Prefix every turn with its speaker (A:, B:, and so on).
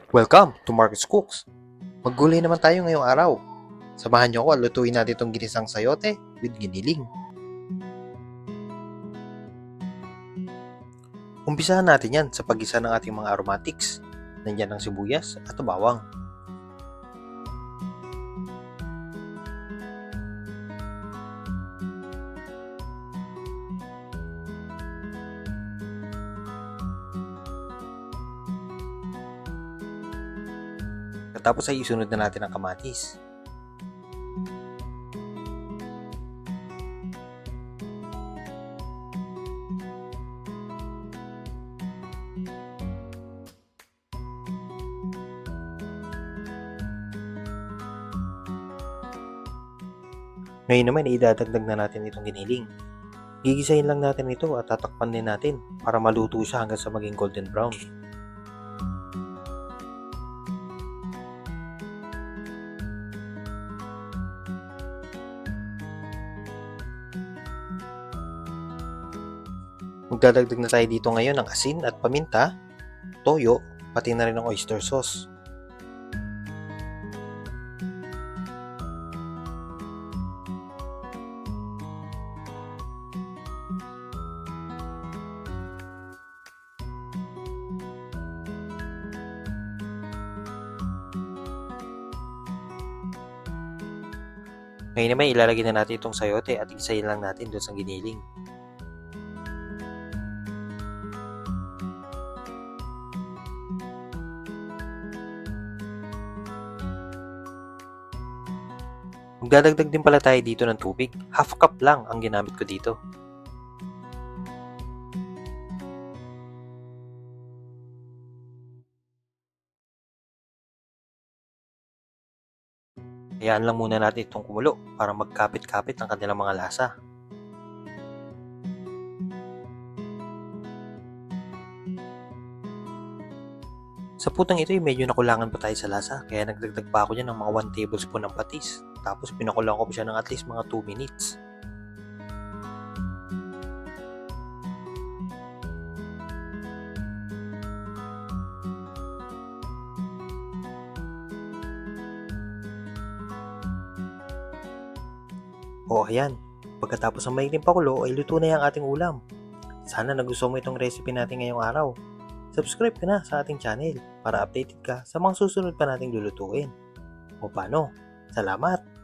A: Welcome to Marcus Cooks. Maggulay naman tayo ngayong araw. Samahan niyo ako at lutuin natin itong ginisang sayote with giniling. Umpisahan natin yan sa paggisa ng ating mga aromatics. Nandiyan ang sibuyas at bawang. Tapos ay isunod na natin ang kamatis. Ngayon naman idadagdag na natin itong giniling. Gigisahin lang natin ito at tatakpan din natin para maluto siya hanggang sa maging golden brown. Magdadagdag na tayo dito ngayon ng asin at paminta, toyo, pati na rin ng oyster sauce. Ngayon naman ilalagay na natin itong sayote at isayin lang natin doon sa giniling. Magdadagdag din pala tayo dito ng tubig. Half cup lang ang ginamit ko dito. Hayaan lang muna natin itong kumulo para magkapit-kapit ang kanilang mga lasa. Sa putang ito ay medyo nakulangan pa tayo sa lasa kaya nagdagdag pa ako dyan ng mga 1 tablespoon ng patis. Tapos pinakulang ko pa siya ng at least mga 2 minutes. O ayan, pagkatapos ng maikling pakulo ay luto na yung ating ulam. Sana nagustuhan mo itong recipe natin ngayong araw. Subscribe ka na sa ating channel para updated ka sa mga susunod pa nating lulutuin. O paano? Salamat!